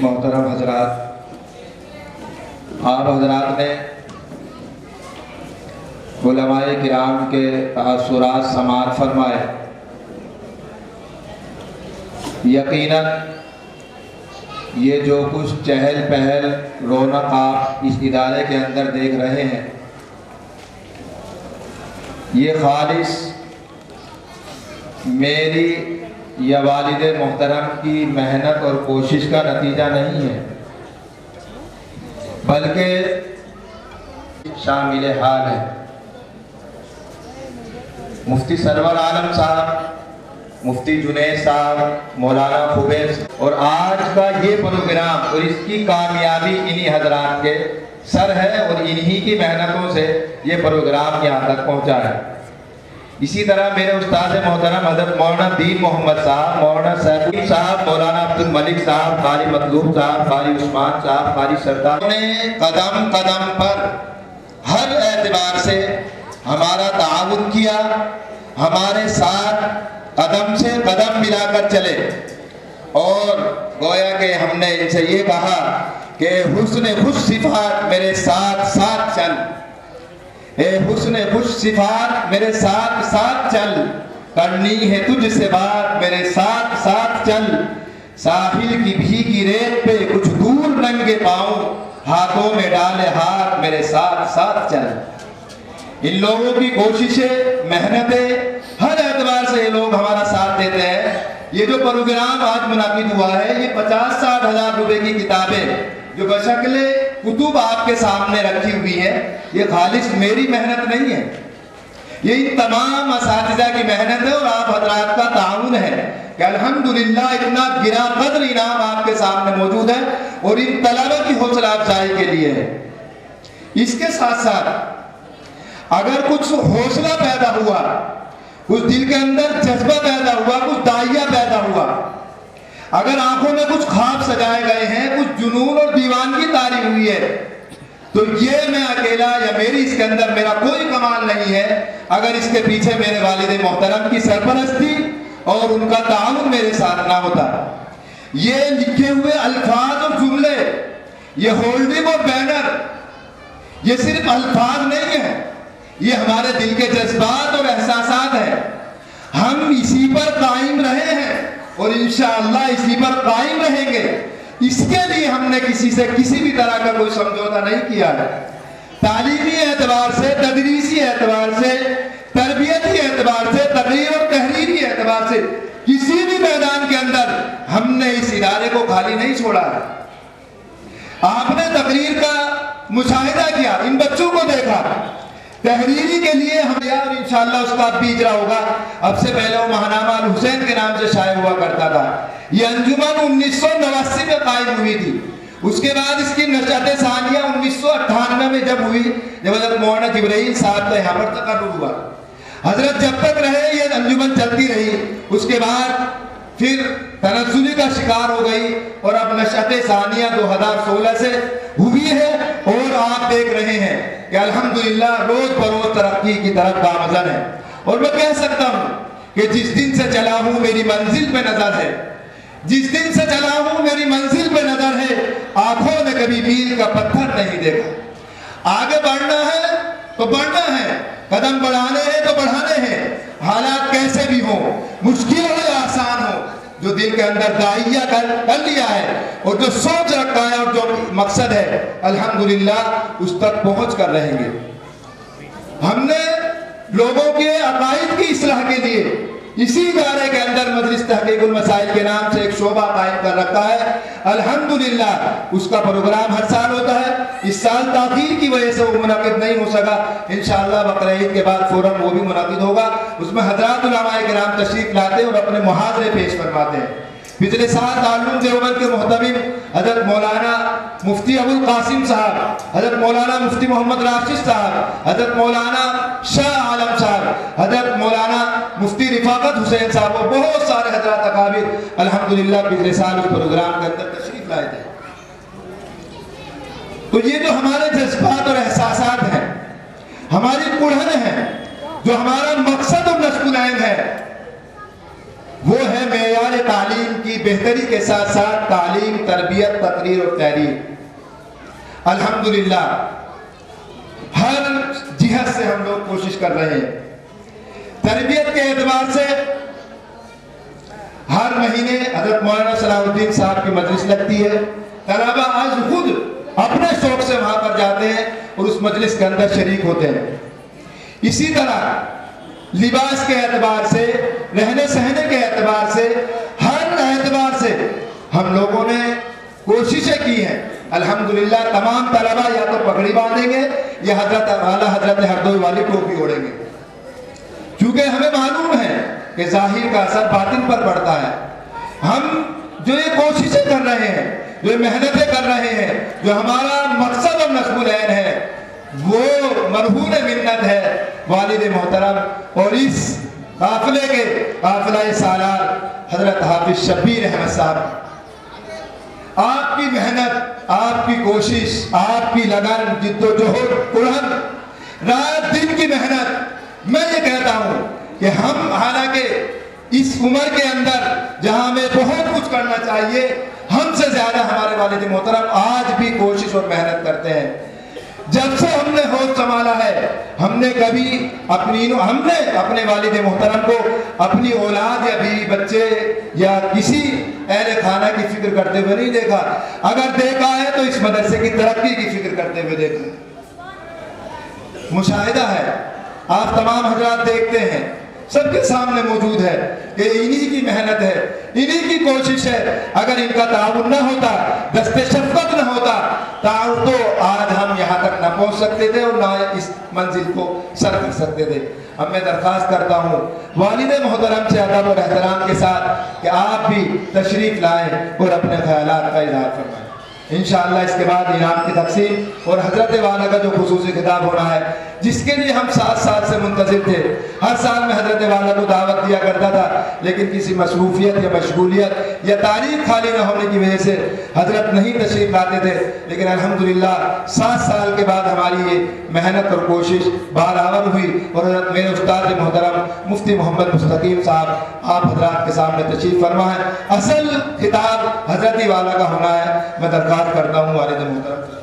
محترم حضرات، آپ حضرات نے علماء کرام کے تاثرات سماعت فرمائے۔ یقیناً یہ جو کچھ چہل پہل رونق آپ اس ادارے کے اندر دیکھ رہے ہیں، یہ خالص میری یا والد محترم کی محنت اور کوشش کا نتیجہ نہیں ہے، بلکہ شامل حال ہے۔ مفتی سرور عالم صاحب، مفتی جنید صاحب، مولانا خوبیز اور آج کا یہ پروگرام اور اس کی کامیابی انہی حضرات کے سر ہے اور انہی کی محنتوں سے یہ پروگرام یہاں تک پہنچا ہے۔ اسی طرح میرے استاد محترم حضرت مولانا دین محمد صاحب، مولانا سیف صاحب، مولانا عبد الملک صاحب، قاری مطلوب صاحب، قاری عثمان صاحب، قاری سردار نے قدم قدم پر ہر اعتبار سے ہمارا تعاون کیا، ہمارے ساتھ قدم سے قدم ملا کر چلے، اور گویا کہ ہم نے ان سے یہ کہا کہ حسن خوش صفات میرے ساتھ ساتھ چل، اے حسن خوش صفات میرے ساتھ ساتھ چل، کرنی ہے تجھ سے بات میرے ساتھ ساتھ چل، ساحل کی بھیگی ریت پہ کچھ دور ننگے پاؤں، ہاتھوں میں ڈالے ہاتھ میرے ساتھ ساتھ چل۔ ان لوگوں کی کوششیں، محنتیں، ہر اعتبار سے یہ لوگ ہمارا ساتھ دیتے ہیں۔ یہ جو پروگرام آج منعقد ہوا ہے، یہ 50-60 ہزار روپے کی کتابیں جو بشکل کتب آپ کے سامنے رکھی ہوئی ہیں، یہ خالص میری محنت نہیں ہے، یہ ان تمام اساتذہ کی محنت ہے اور آپ حضرات کا تعاون ہے کہ الحمدللہ اتنا گرا قدر انعام آپ کے سامنے موجود ہے اور ان طلبہ کی حوصلہ افزائی کے لیے ہے۔ اس کے ساتھ ساتھ اگر کچھ حوصلہ پیدا ہوا، کچھ دل کے اندر جذبہ پیدا ہوا، کچھ داعیہ پیدا ہوا، اگر آنکھوں میں کچھ خواب سجائے گئے ہیں، کچھ جنون اور دیوانگی طاری ہوئی ہے، تو یہ میں اکیلا یا میری اس کے اندر میرا کوئی کمال نہیں ہے، اگر اس کے پیچھے میرے والد محترم کی سرپرستی اور ان کا تعاون میرے ساتھ نہ ہوتا۔ یہ لکھے ہوئے الفاظ اور جملے، یہ ہولڈنگ اور بینر، یہ صرف الفاظ نہیں ہیں، یہ ہمارے دل کے جذبات اور احساسات ہیں۔ ہم اسی پر قائم رہے ہیں اور انشاءاللہ اسی پر قائم رہیں گے۔ اس کے لیے ہم نے کسی سے کسی بھی طرح کا کوئی سمجھوتا نہیں کیا ہے۔ تعلیمی اعتبار سے، تدریسی اعتبار سے، تربیتی اعتبار سے، تقریر اور تحریری اعتبار سے کسی بھی میدان کے اندر ہم نے اس ادارے کو خالی نہیں چھوڑا ہے۔ آپ نے تقریر کا مشاہدہ کیا، ان بچوں کو دیکھا، تحریری کے لیے ہم اور انشاءاللہ اس کا بھی اجرا ہوگا۔ اب سے پہلے وہ ماہنامہ الحسین کے نام سے شائع ہوا کرتا تھا۔ یہ انجمن 1989 میں قائم ہوئی تھی، اس کے بعد اس کی نشأت ثانیہ 1998 میں جب ہوئی، جب حضرت مولانا جبرائیل صاحب کا یہاں پر تقرر ہوا۔ حضرت جب تک رہے یہ انجمن چلتی رہی، اس کے بعد پھر تنزلی کا شکار ہو گئی اور اب نشأت ثانیہ 2016 سے ہوئی ہے اور آپ دیکھ رہے ہیں کہ الحمدللہ روز بروز ترقی کی طرف گامزن ہے۔ اور میں کہہ سکتا ہوں کہ جس دن سے چلا ہوں میری منزل پہ نظر ہے، جس دن سے چلا ہوں میری منزل پہ نظر ہے، آنکھوں نے کبھی میل کا پتھر نہیں دیکھا۔ آگے بڑھنا ہے تو بڑھنا ہے، قدم بڑھانے ہیں تو بڑھانے ہیں، حالات کیسے بھی ہوں، مشکل ہو یا آسان ہو، جو دل کے اندر داعیہ کر لیا ہے اور جو سوچ رکھا ہے اور جو مقصد ہے، الحمدللہ اس تک پہنچ کر رہیں گے۔ ہم نے لوگوں کے عقائد کی اصلاح کے لیے اسی ادارے کے اندر مجلس تحقیق المسائل کے نام سے ایک شعبہ قائم کر رکھا ہے۔ الحمدللہ اس کا پروگرام ہر سال ہوتا ہے، اس سال تاخیر کی وجہ سے وہ منعقد نہیں ہو سکا، انشاءاللہ بقرعید کے بعد فوراً وہ بھی منعقد ہوگا۔ اس میں حضرات علماء کرام تشریف لاتے ہیں اور اپنے محاضرے پیش فرماتے ہیں۔ پچھلے سال دارالعلوم دیوبند کے محتمم حضرت مولانا مفتی ابو القاسم صاحب، حضرت مولانا مفتی محمد راشد صاحب، حضرت مولانا شاہ عالم صاحب، حضرت مولانا مفتی رفاقت حسین صاحب اور بہت سارے حضرات اکابر الحمدللہ پچھلے سال اس پروگرام کے اندر تشریف لائے تھے۔ تو یہ جو ہمارے جذبات اور احساسات ہیں، ہماری کڑھن ہے، جو ہمارا مقصد اور نشق العین ہے، وہ ہے معیار تعلیم کی کی بہتری کے ساتھ ساتھ تعلیم، تربیت، تقریر اور تحریر الحمدللہ ہر جہت سے ہم لوگ کوشش کر رہے ہیں۔ تربیت کے اعتبار سے ہر مہینے حضرت مولانا صلاح الدین صاحب کی مجلس لگتی ہے، طلبہ آج خود اپنے شوق سے وہاں پر جاتے ہیں اور اس مجلس کے اندر شریک ہوتے ہیں۔ اسی طرح لباس کے اعتبار سے، رہنے سہنے کے اعتبار سے، ہر اعتبار سے ہم لوگوں نے کوششیں کی ہیں۔ الحمدللہ تمام طلبہ یا تو پگڑی باندھیں گے یا حضرت ہردوئی والی ٹوپی اوڑھیں گے، کیونکہ ہمیں معلوم ہے کہ ظاہر کا اثر باطن پر پڑتا ہے۔ ہم جو یہ کوششیں کر رہے ہیں، جو یہ محنتیں کر رہے ہیں، جو ہمارا مقصد اور نصب العین ہے، وہ مرہون منت ہے والد محترم اور اس قافلے کے قافلہ سالار حضرت حافظ شبیر احمد صاحب۔ آپ کی محنت، آپ کی کوشش، آپ کی لگن، جد و جہد، اڑھن، رات دن کی محنت، میں یہ کہتا ہوں کہ ہم حالانکہ اس عمر کے اندر جہاں ہمیں بہت کچھ کرنا چاہیے، ہم سے زیادہ ہمارے والد محترم آج بھی کوشش اور محنت کرتے ہیں۔ جب سے ہم نے ہوش سنبھالا ہے، ہم نے کبھی اپنے والد محترم کو اپنی اولاد یا بیوی بچے یا کسی اہل خانہ کی فکر کرتے ہوئے نہیں دیکھا۔ اگر دیکھا ہے تو اس مدرسے کی ترقی کی فکر کرتے ہوئے دیکھا۔ مشاہدہ ہے، آپ تمام حضرات دیکھتے ہیں، سب کے سامنے موجود ہے کہ انہی کی محنت ہے، انہی کی کوشش ہے۔ اگر ان کا تعاون نہ ہوتا، دست شفقت نہ ہوتا، تو آج ہم یہاں تک نہ پہنچ سکتے تھے اور نہ اس منزل کو سر کر سکتے تھے۔ اب میں درخواست کرتا ہوں والد محترم سے ادب اور احترام کے ساتھ کہ آپ بھی تشریف لائیں اور اپنے خیالات کا اظہار فرمائیں۔ انشاءاللہ اس کے بعد انعام کی تقسیم اور حضرت والا کا جو خصوصی خطاب ہونا ہے، جس کے لیے ہم 7 سال سے منتظر تھے۔ ہر سال میں حضرت والا کو دعوت دیا کرتا تھا، لیکن کسی مصروفیت یا مشغولیت یا تاریخ خالی نہ ہونے کی وجہ سے حضرت نہیں تشریف لاتے تھے۔ لیکن الحمدللہ 7 سال کے بعد ہماری یہ محنت اور کوشش بارآور ہوئی اور حضرت میرے استاد محترم مفتی محمد مستقیم صاحب آپ حضرات کے سامنے تشریف فرما ہے۔ اصل خطاب حضرت والا کا ہونا ہے۔ میں درخواست کرتا ہوں والد محترم سے۔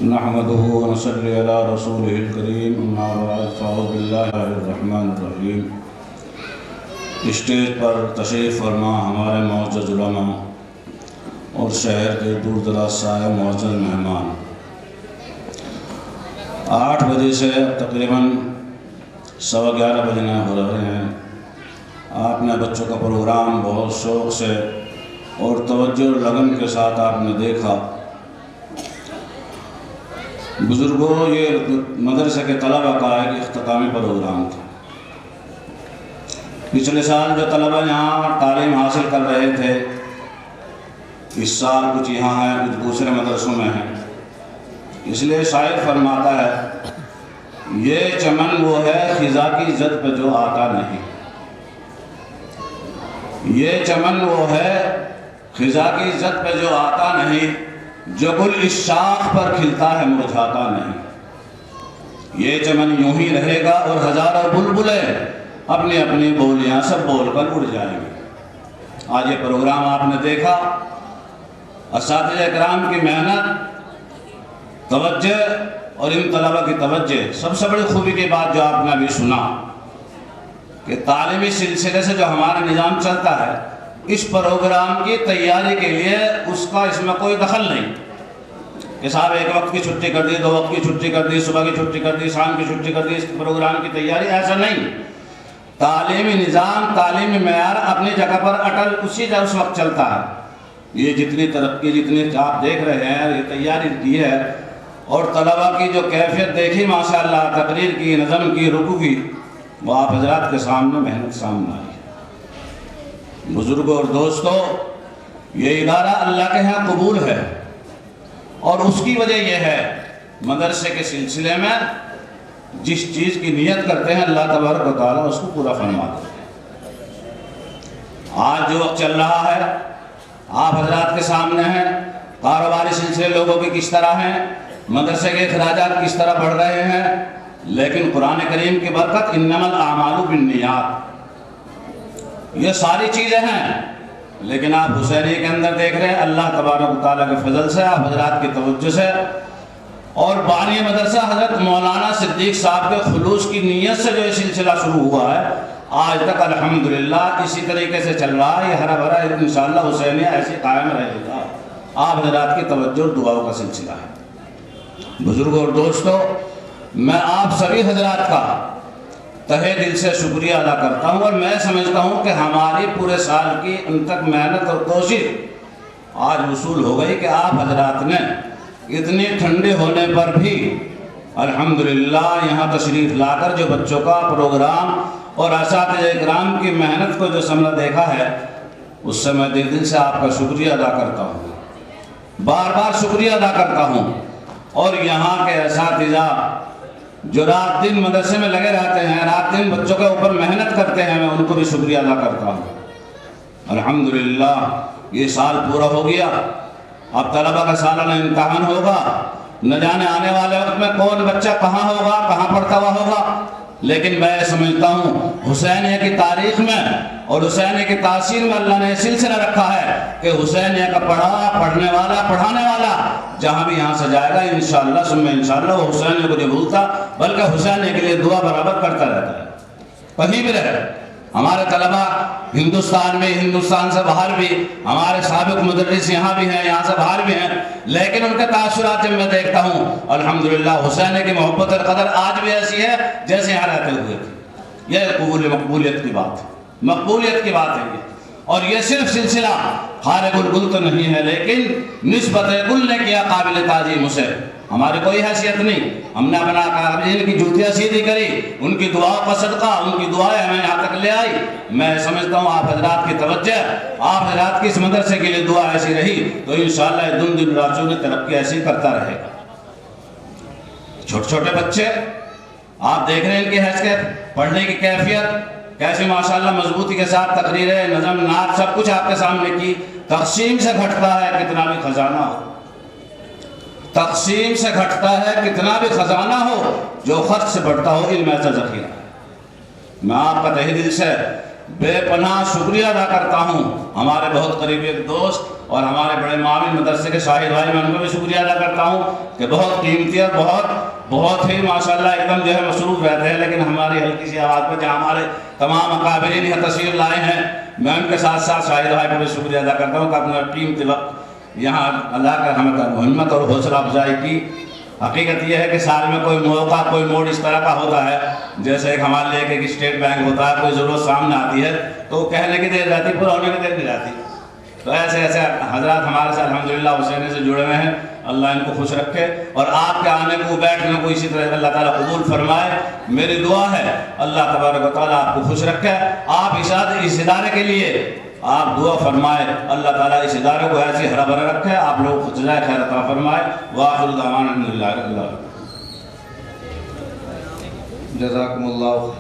نحمده ونصلي على رسوله الكريم اما بعد فاعوذ بالله الرحمن الرحیم۔ اسٹیج پر تشریف فرما ہمارے معزز علماء اور شہر کے دور دراز سے آئے معزز مہمان، 8 بجے سے تقریباً 11:15 بجنے ہو رہے ہیں۔ آپ نے بچوں کا پروگرام بہت شوق سے اور توجہ اور لگن کے ساتھ آپ نے دیکھا۔ بزرگوں، یہ مدرسے کے طلبہ کا ایک اختتامی پروگرام تھا۔ پچھلے سال جو طلبہ یہاں تعلیم حاصل کر رہے تھے، اس سال کچھ یہاں ہیں، کچھ دوسرے مدرسوں میں ہیں۔ اس لیے شاعر فرماتا ہے، یہ چمن وہ ہے خزاں کی زد پہ جو آتا نہیں۔ یہ چمن وہ ہے خزاں کی زد پہ جو آتا نہیں، جو گل اس شاخ پر کھلتا ہے مرجھاتا نہیں۔ یہ چمن یوں ہی رہے گا اور ہزاروں بلبلیں اپنی اپنی بولیاں سب بول کر اڑ جائیں گے۔ آج یہ پروگرام آپ نے دیکھا، اساتذہ کرام کی محنت، توجہ اور ان طلبہ کی توجہ، سب سے بڑی خوبی کی بات جو آپ نے ابھی سنا کہ تعلیمی سلسلے سے جو ہمارا نظام چلتا ہے، اس پروگرام کی تیاری کے لیے اس کا اس میں کوئی دخل نہیں کہ صاحب ایک وقت کی چھٹی کر دی، 2 وقت کی چھٹی کر دی، صبح کی چھٹی کر دی، شام کی چھٹی کر دی، اس پروگرام کی تیاری ایسا نہیں۔ تعلیمی نظام، تعلیمی معیار اپنی جگہ پر اٹل اسی جگہ اس وقت چلتا ہے۔ یہ جتنی ترقی، جتنی آپ دیکھ رہے ہیں، یہ تیاری کی ہے اور طلبہ کی جو کیفیت دیکھی ماشاءاللہ، تقریر کی، نظم کی، رکوع کی، وہ آپ حضرات کے سامنے محنت سامنے آئی۔ بزرگوں اور دوستوں، یہ ادارہ اللہ کے ہاں قبول ہے اور اس کی وجہ یہ ہے مدرسے کے سلسلے میں جس چیز کی نیت کرتے ہیں اللہ تبارک و تعالیٰ اس کو پورا فرما دیتے ہیں۔ آج جو وقت چل رہا ہے، آپ حضرات کے سامنے ہیں، کاروباری سلسلے لوگوں کے کس طرح ہیں، مدرسے کے اخراجات کس طرح بڑھ رہے ہیں، لیکن قرآن کریم کی برکت انما الاعمال بالنیات، یہ ساری چیزیں ہیں، لیکن آپ حسینی کے اندر دیکھ رہے ہیں اللہ تبارک و تعالیٰ کے فضل سے، آپ حضرات کی توجہ سے، اور بانی مدرسہ حضرت مولانا صدیق صاحب کے خلوص کی نیت سے جو یہ سلسلہ شروع ہوا ہے آج تک الحمدللہ اسی طریقے سے چل رہا ہے، یہ ہرا بھرا انشاءاللہ حسینیہ ایسی قائم رہے گا۔ آپ حضرات کی توجہ اور دعاؤں کا سلسلہ ہے۔ بزرگوں اور دوستو، میں آپ سبھی حضرات کا تہہ دل سے شکریہ ادا کرتا ہوں، اور میں سمجھتا ہوں کہ ہماری پورے سال کی ان تک محنت اور کوشش آج وصول ہو گئی کہ آپ حضرات نے اتنے ٹھنڈے ہونے پر بھی الحمدللہ یہاں تشریف لا کر جو بچوں کا پروگرام اور اساتذہ اکرام کی محنت کو جو ثمرہ دیکھا ہے، اس سے میں دل سے آپ کا شکریہ ادا کرتا ہوں، بار بار شکریہ ادا کرتا ہوں۔ اور یہاں کے اساتذہ جو رات دن مدرسے میں لگے رہتے ہیں، رات دن بچوں کے اوپر محنت کرتے ہیں، میں ان کو بھی شکریہ ادا کرتا ہوں۔ الحمدللہ یہ سال پورا ہو گیا، اب طلبہ کا سالانہ امتحان ہوگا، نہ جانے آنے والے وقت میں کون بچہ کہاں ہوگا، کہاں پڑھتا ہوا ہوگا، لیکن میں سمجھتا ہوں حسینیہ کی تاریخ میں اور حسینیہ کی تاثیر میں اللہ نے سلسلہ رکھا ہے کہ حسینیہ کا پڑھنے والا پڑھانے والا جہاں بھی یہاں سے جائے گا انشاءاللہ ثم انشاءاللہ وہ حسینیہ کو نہیں بھولتا، بلکہ حسینیہ کے لیے دعا برابر کرتا رہتا ہے، کہیں بھی رہے۔ ہمارے طلبہ ہندوستان میں، ہندوستان سے باہر بھی، ہمارے سابق مدرس یہاں بھی ہیں، یہاں سے باہر بھی ہیں، لیکن ان کے تاثرات جب میں دیکھتا ہوں الحمدللہ حسینیہ کی محبت اور قدر آج بھی ایسی ہے جیسے یہاں رہتے ہوئے تھی۔ یہ مقبولیت کی بات ہے، مقبولیت کی بات ہے یہ، اور یہ صرف سلسلہ خارق الگل تو نہیں ہے، لیکن نسبت گل نے کیا قابل تعظیم اسے، ہماری کوئی حیثیت نہیں، ہم نے اپنا قابلین کی جوتیاں سیدھی کری، ان کی دعاؤں کا صدقہ، ان کی دعائیں ہمیں یہاں تک لے آئی۔ میں سمجھتا ہوں آپ حضرات کی توجہ، آپ حضرات کی اس مدرسے کے لیے دعا ایسی رہی تو انشاءاللہ دن دن راتوں کی ترقی ایسی کرتا رہے گا۔ چھوٹے چھوٹے بچے آپ دیکھ رہے ہیں ان کی حیثیت، پڑھنے کی کیفیت کیسے ماشاءاللہ مضبوطی کے ساتھ تقریریں، نظم، نعت سب کچھ آپ کے سامنے کی۔ تقسیم سے گھٹتا ہے کتنا بھی خزانہ ہو، تقسیم سے گھٹتا ہے کتنا بھی خزانہ ہو، جو خرچ سے بڑھتا ہو علم ایسا ذخیرہ ہے۔ میں آپ کا تہہ دل سے بے پناہ شکریہ ادا کرتا ہوں، ہمارے بہت قریبی ایک دوست اور ہمارے بڑے معاون مدرسے کے شاہد بھائی، میں ان کو بھی شکریہ ادا کرتا ہوں کہ بہت قیمتی اور بہت ہی ماشاءاللہ ایک دم جو ہے مصروف رہتے ہیں، لیکن ہماری ہلکی سی آواز پر جہاں ہمارے تمام اکابرین یہاں تشریف لائے ہیں، میں ان کے ساتھ ساتھ شاہد بھائی کو بھی شکریہ ادا کرتا ہوں کہ اپنا قیمتی وقت یہاں اللہ کا ہمت اور حوصلہ افزائی کی۔ حقیقت یہ ہے کہ سال میں کوئی موقع، کوئی موڈ اس طرح کا ہوتا ہے، جیسے ایک ہمارے لیے ایک اسٹیٹ بینک ہوتا ہے، کوئی ضرورت سامنے آتی ہے تو کہنے کی دیر رہتی، پورا ہونے کی دیر نہیں رہتی۔ تو ایسے حضرات ہمارے ساتھ الحمدللہ حسینیہ سے جڑے ہوئے ہیں، اللہ ان کو خوش رکھے، اور آپ کے آنے کو بیٹھنے کو اسی طرح اللہ تعالیٰ قبول فرمائے۔ میری دعا ہے اللہ تبارک و تعالیٰ آپ کو خوش رکھے، آپ اس ادارے کے لیے آپ دعا فرمائے، اللہ تعالیٰ اس ادارے کو ایسی ہرا بھرا رکھے، آپ لوگ کو جزائے خیر عطا فرمائے۔ وآخر دعوانا الحمدللہ رب العالمین۔ جزاکم اللہ۔